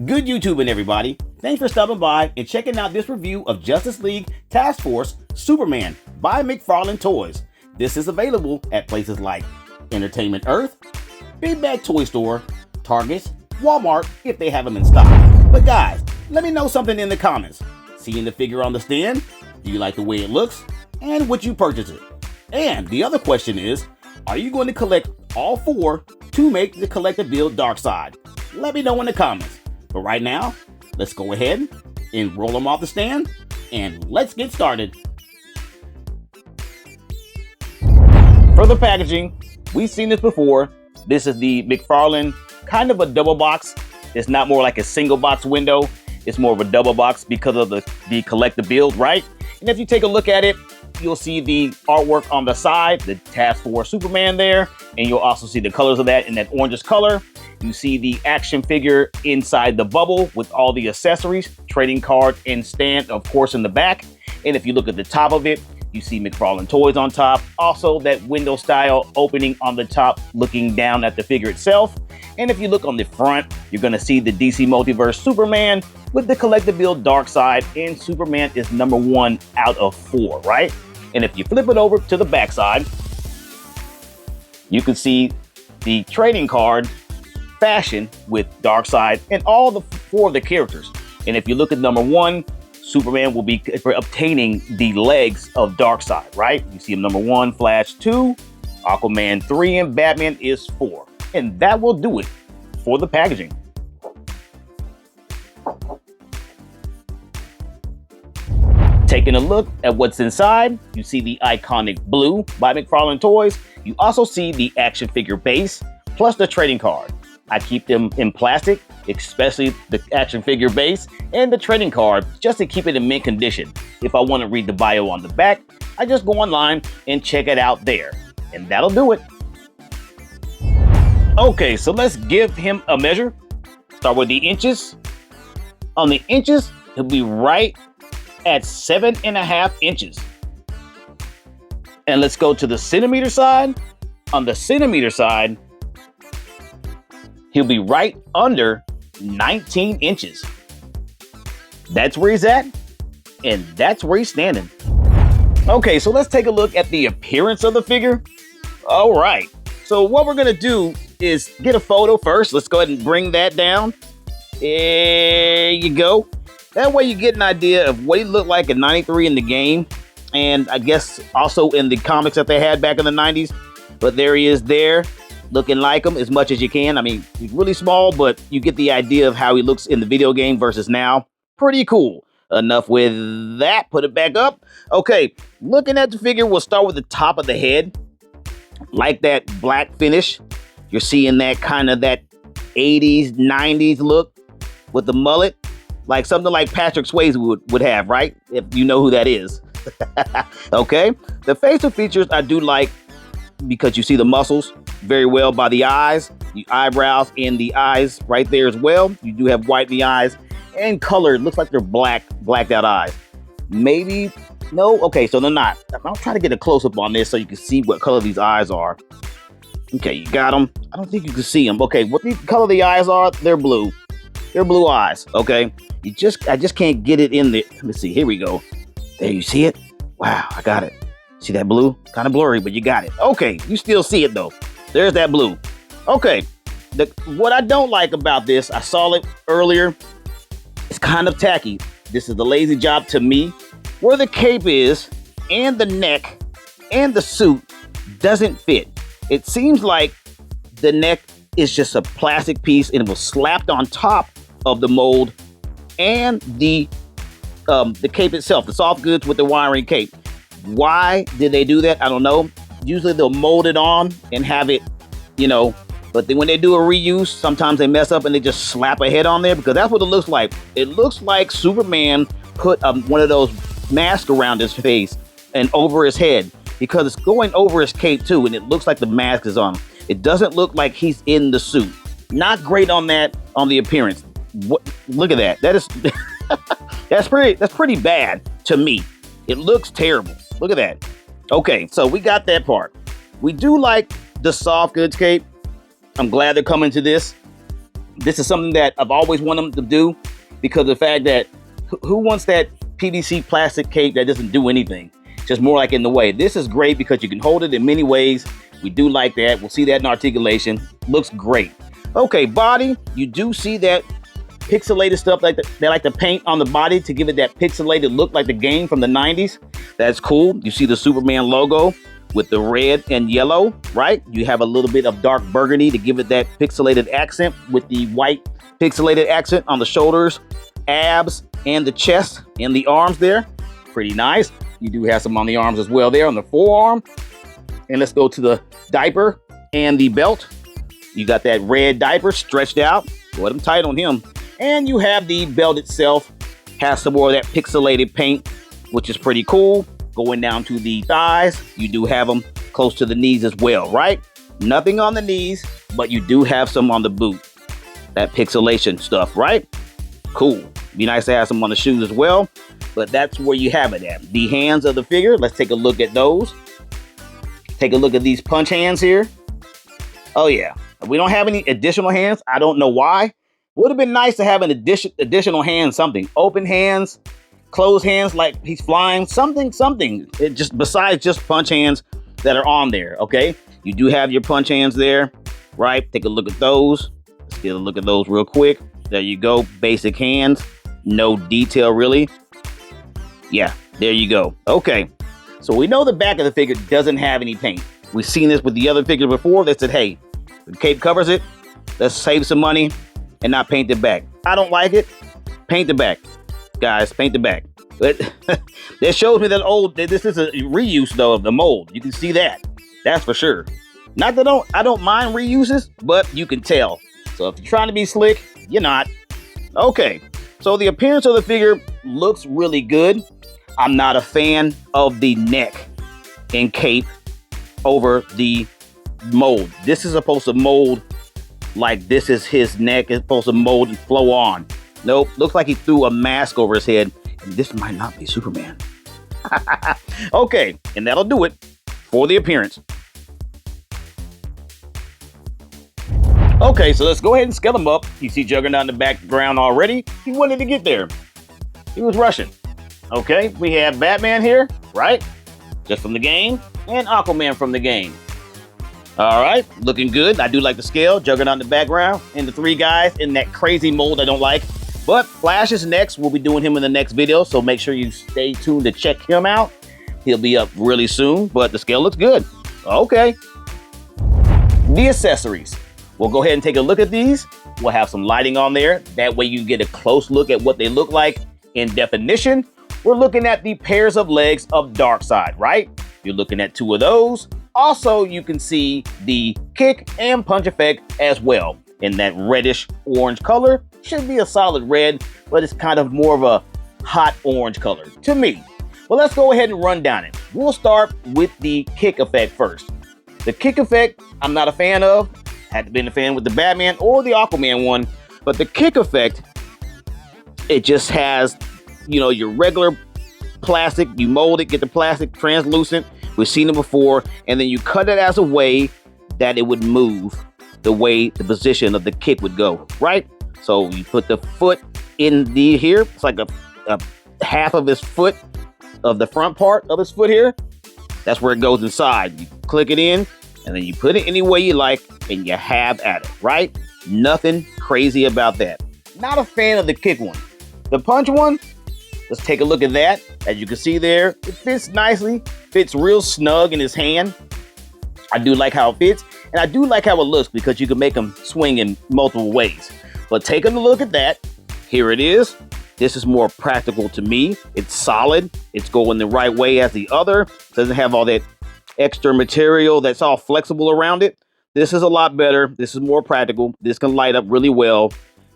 Good YouTubing, everybody. Thanks for stopping by and checking out this review of Justice League Task Force Superman by McFarlane Toys. This is available at places like Entertainment Earth, Bigbadtoystore, Target, Walmart if they have them in stock. But guys, let me know something in the comments. Seeing the figure on the stand? Do you like the way it looks? And would you purchase it? And the other question is, are you going to collect all four to make the collector-build Darkseid? Let me know in the comments. But right now, let's go ahead and roll them off the stand and let's get started. For the packaging, we've seen this before. This is the McFarlane, kind of a double box. It's not more like a single box window. It's more of a double box because of the collector build, right? And if you take a look at it, you'll see the artwork on the side, the Task Force Superman there, and you'll also see the colors of that in that orangish color. You see the action figure inside the bubble with all the accessories, trading card and stand, of course, in the back. And if you look at the top of it, you see McFarlane Toys on top. Also, that window style opening on the top, looking down at the figure itself. And if you look on the front, you're going to see the DC Multiverse Superman with the collector build Darkseid, and Superman is number 1 out of 4, right? And if you flip it over to the backside, you can see the trading card fashion with Darkseid and all the 4 of the characters. And if you look at number 1, Superman will be obtaining the legs of Darkseid, right? You see him number 1, Flash 2, Aquaman 3, and Batman is 4. And that will do it for the packaging. Taking a look at what's inside, you see the iconic blue by McFarlane Toys. You also see the action figure base, plus the trading card. I keep them in plastic, especially the action figure base and the trading card, just to keep it in mint condition. If I want to read the bio on the back, I just go online and check it out there. And that'll do it. Okay, so let's give him a measure. Start with the inches. On the inches, he'll be right at 7.5 inches. And let's go to the centimeter side. On the centimeter side, he'll be right under 19 inches. That's where he's at, and that's where he's standing. Okay, so let's take a look at the appearance of the figure. All right, so what we're gonna do is get a photo first. Let's go ahead and bring that down. There you go. That way you get an idea of what he looked like in '93 in the game, and I guess also in the comics that they had back in the 90s. But there he is there, looking like him as much as you can. I mean, he's really small, but you get the idea of how he looks in the video game versus now. Pretty cool. Enough with that. Put it back up. Okay, looking at the figure, we'll start with the top of the head. Like that black finish. You're seeing that kind of that 80s, 90s look with the mullet. Like something like Patrick Swayze would have, right? If you know who that is. Okay. The facial features I do like because you see the muscles very well by the eyes, the eyebrows, and the eyes right there as well. You do have white in the eyes and colored. Looks like they're blacked out eyes. Maybe, no? Okay, so they're not. I'll try to get a close-up on this so you can see what color these eyes are. Okay, you got them. I don't think you can see them. Okay, what the color the eyes are, they're blue. They're blue eyes, okay? I just can't get it in there. Let me see, here we go. There, you see it? Wow, I got it. See that blue? Kind of blurry, but you got it. Okay, you still see it though. There's that blue. Okay, what I don't like about this, I saw it earlier, it's kind of tacky. This is the lazy job to me. Where the cape is, and the neck, and the suit doesn't fit. It seems like the neck is just a plastic piece and it was slapped on top of the mold and the cape itself, the soft goods with the wiring cape. Why did they do that? I don't know. Usually they'll mold it on and have it, you know, but then when they do a reuse, sometimes they mess up and they just slap a head on there, because that's what it looks like. It looks like Superman put one of those masks around his face and over his head, because it's going over his cape too, and it looks like the mask is on. It doesn't look like he's in the suit. Not great on that, on the appearance. Look at that. That is that's pretty bad to me. It looks terrible. Look at that. Okay, so we got that part. We do like the soft goods cape. I'm glad they're coming to this. This is something that I've always wanted them to do because of the fact that who wants that PVC plastic cape that doesn't do anything? Just more like in the way. This is great because you can hold it in many ways. We do like that. We'll see that in articulation. Looks great. Okay, body. You do see that pixelated stuff like they like to paint on the body to give it that pixelated look like the game from the 90s. That's cool. You see the Superman logo with the red and yellow, right? You have a little bit of dark burgundy to give it that pixelated accent with the white pixelated accent on the shoulders, abs, and the chest and the arms there. Pretty nice. You do have some on the arms as well there on the forearm. And let's go to the diaper and the belt. You got that red diaper stretched out. Put them tight on him. And you have the belt itself. Has some more of that pixelated paint, which is pretty cool. Going down to the thighs, you do have them close to the knees as well, right? Nothing on the knees, but you do have some on the boot. That pixelation stuff, right? Cool. Be nice to have some on the shoes as well, but that's where you have it at. The hands of the figure, let's take a look at those. Take a look at these punch hands here. Oh yeah, we don't have any additional hands. I don't know why. Would have been nice to have an additional hand, something. Open hands, closed hands like he's flying, something. It just besides just punch hands that are on there, okay? You do have your punch hands there, right? Take a look at those. Let's get a look at those real quick. There you go, basic hands. No detail really. Yeah, there you go. Okay, so we know the back of the figure doesn't have any paint. We've seen this with the other figures before. They said, hey, the cape covers it. Let's save some money and not paint the back. I don't like it. Paint the back. Guys, paint the back. But that shows me that this is a reuse though of the mold. You can see that. That's for sure. Not that I don't mind reuses, but you can tell. So if you're trying to be slick, you're not. Okay. So the appearance of the figure looks really good. I'm not a fan of the neck and cape over the mold. This is supposed to mold like this is his neck. It's supposed to mold and flow on. Nope, looks like he threw a mask over his head. And this might not be Superman. Okay, and that'll do it for the appearance. Okay, so let's go ahead and scale him up. You see Juggernaut in the background already. He wanted to get there. He was rushing. Okay, we have Batman here, right? Just from the game, and Aquaman from the game. All right, looking good. I do like the scale. Juggernaut in the background, and the three guys in that crazy mold I don't like. But Flash is next. We'll be doing him in the next video, so make sure you stay tuned to check him out. He'll be up really soon, but the scale looks good. Okay. The accessories. We'll go ahead and take a look at these. We'll have some lighting on there. That way you can get a close look at what they look like in definition. We're looking at the pairs of legs of Darkseid, right? You're looking at two of those. Also, you can see the kick and punch effect as well in that reddish orange color. Should be a solid red, but it's kind of more of a hot orange color to me. Well, let's go ahead and run down it. We'll start with the kick effect first. The kick effect, I'm not a fan of. Had been a fan with the Batman or the Aquaman one, but the kick effect, it just has, you know, your regular plastic. You mold it, get the plastic translucent. We've seen it before, and then you cut it as a way that it would move the way the position of the kick would go, right? So you put the foot in the here. It's like a half of his foot, of the front part of his foot here. That's where it goes inside. You click it in, and then you put it any way you like, and you have at it, right? Nothing crazy about that. Not a fan of the kick one. The punch one, let's take a look at that. As you can see there, it fits nicely. Fits real snug in his hand. I do like how it fits, and I do like how it looks because you can make them swing in multiple ways. But taking a look at that, here it is. This is more practical to me. It's solid. It's going the right way as the other. Doesn't have all that extra material that's all flexible around it. This is a lot better. This is more practical. This can light up really well,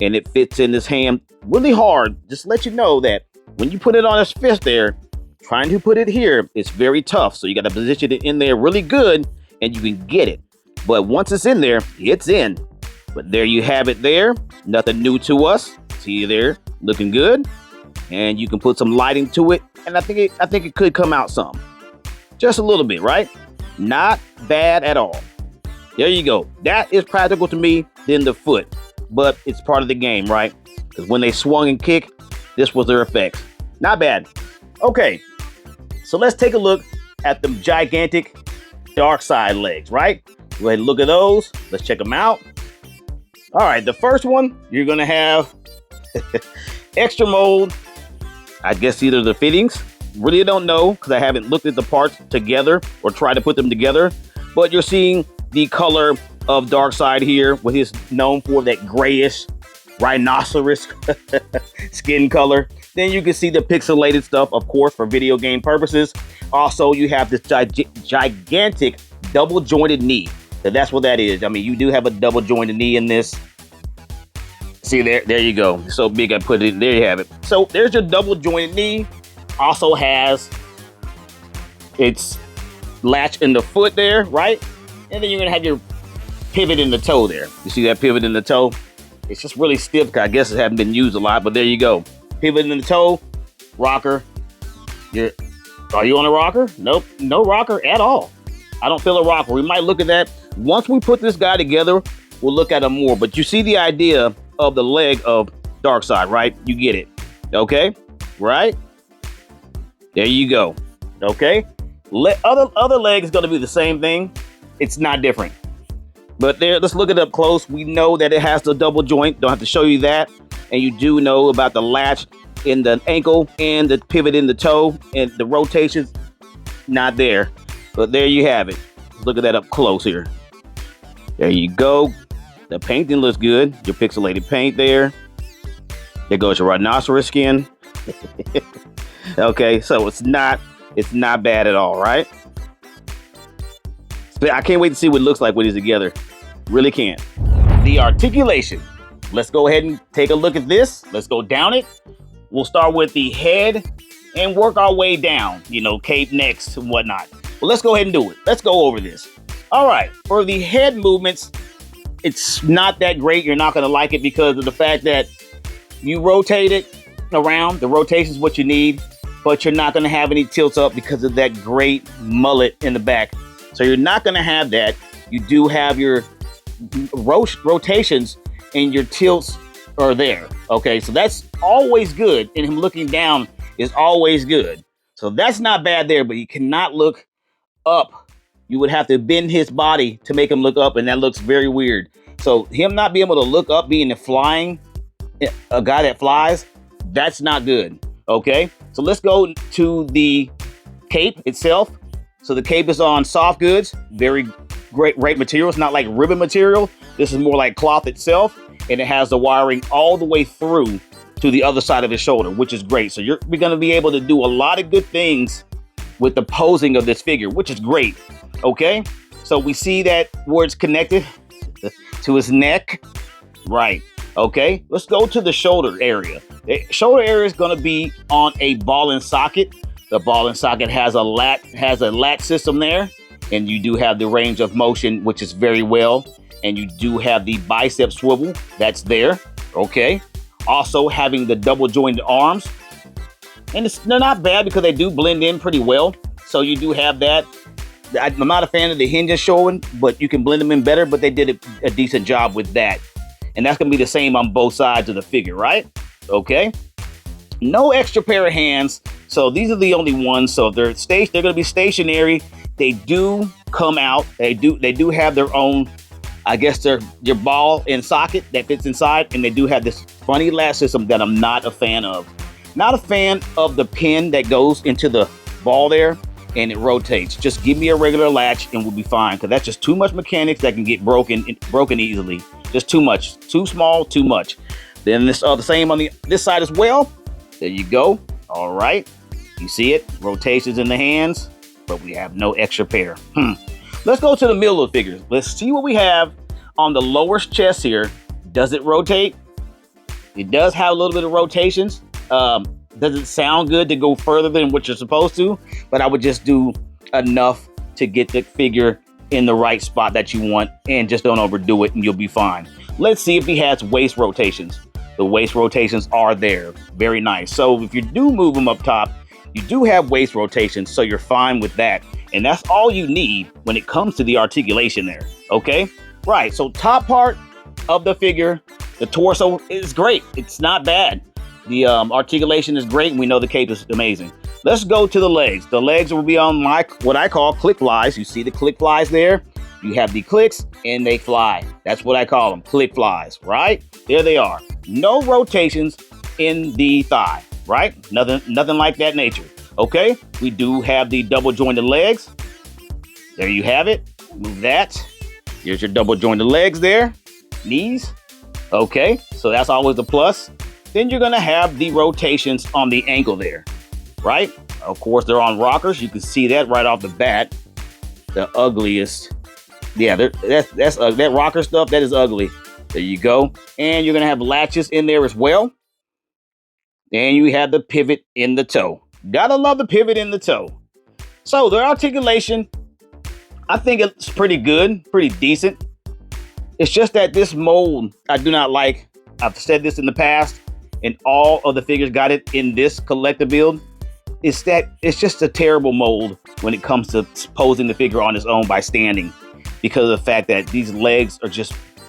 and it fits in his hand really hard. Just to let you know that when you put it on his fist there, trying to put it here, it's very tough. So you got to position it in there really good, and you can get it. But once it's in there, it's in. But there you have it there. Nothing new to us. See you there, looking good. And you can put some lighting to it, and I think it could come out some. Just a little bit, right? Not bad at all. There you go. That is practical to me. Then the foot. but it's part of the game, right? Because when they swung and kicked, this was their effects. Not bad. Okay, so let's take a look at the gigantic Darkseid legs, right? Go ahead and look at those. Let's check them out. All right, the first one, you're gonna have extra mold. I guess either the fittings. Really don't know because I haven't looked at the parts together or tried to put them together. But you're seeing the color of Darkseid here, what he's known for, that grayish rhinoceros skin color. Then you can see the pixelated stuff, of course, for video game purposes. Also, you have this gigantic double jointed knee. So that's what that is. I mean, you do have a double jointed knee in this. See there you go. So big I put it, there you have it. So there's your double jointed knee. Also has its latch in the foot there, right? And then you're gonna have your pivot in the toe there. You see that pivot in the toe? It's just really stiff because I guess it hasn't been used a lot, but there you go. Pivot in the toe, rocker. Are you on a rocker? Nope, no rocker at all. I don't feel a rocker. We might look at that. Once we put this guy together, we'll look at him more. But you see the idea of the leg of Darkseid, right? You get it, okay? Right? There you go, okay? Other leg is gonna be the same thing. It's not different. But there, let's look it up close. We know that it has the double joint. Don't have to show you that. And you do know about the latch in the ankle and the pivot in the toe and the rotations, not there. But there you have it. Look at that up close here. There you go. The painting looks good. Your pixelated paint there. There goes your rhinoceros skin. Okay, so it's not bad at all, right? I can't wait to see what it looks like when it's together. Really can't. The articulation. Let's go ahead and take a look at this. Let's go down it. We'll start with the head and work our way down. You know, cape next and whatnot. Well, let's go ahead and do it. Let's go over this. All right, for the head movements, it's not that great. You're not gonna like it because of the fact that you rotate it around. The rotation is what you need, but you're not gonna have any tilts up because of that great mullet in the back. So you're not gonna have that. You do have your rotations and your tilts are there. Okay, so that's always good. And him looking down is always good. So that's not bad there, but you cannot look up. You would have to bend his body to make him look up, and that looks very weird. So him not being able to look up, being a guy that flies, that's not good. Okay, so let's go to the cape itself. So the cape is on soft goods, very great material. It's not like ribbon material. This is more like cloth itself, and it has the wiring all the way through to the other side of his shoulder, which is great. So you're going to be able to do a lot of good things with the posing of this figure, which is great. Okay, so we see that where it's connected to his neck, right? Okay, let's go to the shoulder area. The shoulder area is going to be on a ball and socket. The ball and socket has a lat system there, and you do have the range of motion, which is very well. And you do have the bicep swivel that's there. Okay, also having the double jointed arms, and they're not bad because they do blend in pretty well. So you do have that. I'm not a fan of the hinges showing, but you can blend them in better, but they did a decent job with that. And that's gonna be the same on both sides of the figure, right? Okay. No extra pair of hands. So these are the only ones. So they're gonna be stationary. They do come out. They do have their own, I guess your ball and socket that fits inside, and they do have this funny latch system that I'm not a fan of. Not a fan of the pin that goes into the ball there and it rotates. Just give me a regular latch and we'll be fine, because that's just too much mechanics that can get broken easily. Just too much, too small, too much. Then this the same on this side as well. There you go. All right, you see it, rotations in the hands, but we have no extra pair. Let's go to the middle of the figures. Let's see what we have on the lower chest here. Does it rotate? It does have a little bit of rotations. Doesn't sound good to go further than what you're supposed to, but I would just do enough to get the figure in the right spot that you want, and just don't overdo it and you'll be fine. Let's see if he has waist rotations. The waist rotations are there. Very nice. So if you do move them up top, you do have waist rotations, so you're fine with that. And that's all you need when it comes to the articulation there. Okay? Right, so top part of the figure, The torso is great. It's not bad. The articulation is great, and we know the cape is amazing. Let's go to the legs. The legs will be on what I call click flies. You see the click flies there? You have the clicks, and they fly. That's what I call them, click flies, right? There they are. No rotations in the thigh, right? Nothing like that nature. Okay, we do have the double jointed legs. There you have it. Move that. Here's your double jointed legs there. Knees. Okay, so that's always a plus. Then you're gonna have the rotations on the ankle there, right? Of course, they're on rockers. You can see that right off the bat. The ugliest. Yeah, that rocker stuff, that is ugly. There you go. And you're gonna have latches in there as well. And you have the pivot in the toe. Gotta love the pivot in the toe. So the articulation, I think it's pretty good, pretty decent. It's just that this mold I do not like. I've said this in the past, and all of the figures got it in this collector build. It's just a terrible mold when it comes to posing the figure on its own by standing, because of the fact that these legs are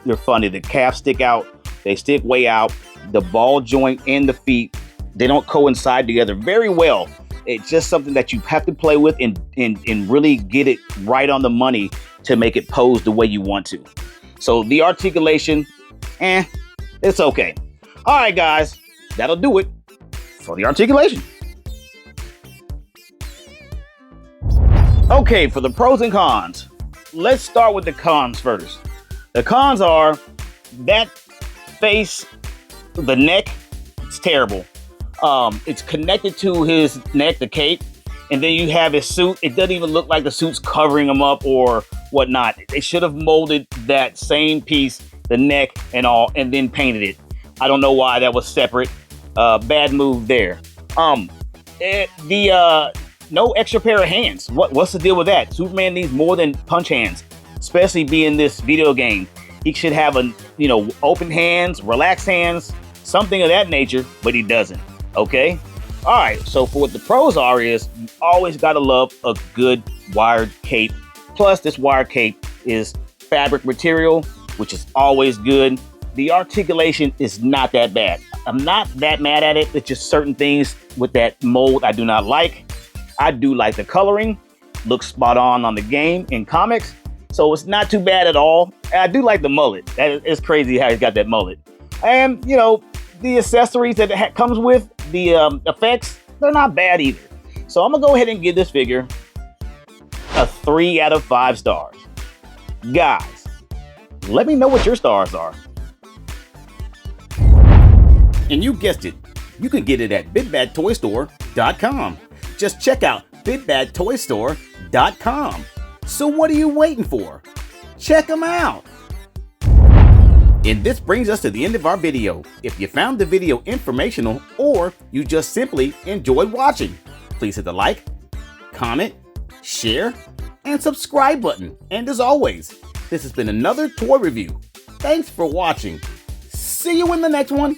they're funny. The calves stick out, they stick way out. The ball joint and the feet, they don't coincide together very well. It's just something that you have to play with and really get it right on the money to make it pose the way you want to. So the articulation, it's okay. All right, guys, that'll do it for the articulation. Okay, for the pros and cons, let's start with the cons first. The cons are that face, the neck, it's terrible. It's connected to his neck, the cape, and then you have his suit. It doesn't even look like the suit's covering him up or whatnot. They should have molded that same piece, the neck and all, and then painted it. I don't know why that was separate. Bad move there. No extra pair of hands. What's the deal with that? Superman needs more than punch hands, especially being this video game. He should have open hands, relaxed hands, something of that nature, but he doesn't. Okay? All right, so for what the pros are is you always gotta love a good wired cape. Plus, this wired cape is fabric material, which is always good. The articulation is not that bad. I'm not that mad at it. It's just certain things with that mold I do not like. I do like the coloring. Looks spot on the game in comics. So it's not too bad at all. I do like the mullet. It's crazy how he's got that mullet. And, the accessories that it comes with, the effects, they're not bad either. So I'm gonna go ahead and give this figure a 3 out of 5 stars. Guys, let me know what your stars are. And you guessed it, you can get it at Bigbadtoystore.com. Just check out Bigbadtoystore.com. So what are you waiting for? Check them out. And this brings us to the end of our video. If you found the video informational or you just simply enjoyed watching, please hit the like, comment, share, and subscribe button. And as always, this has been another toy review. Thanks for watching. See you in the next one.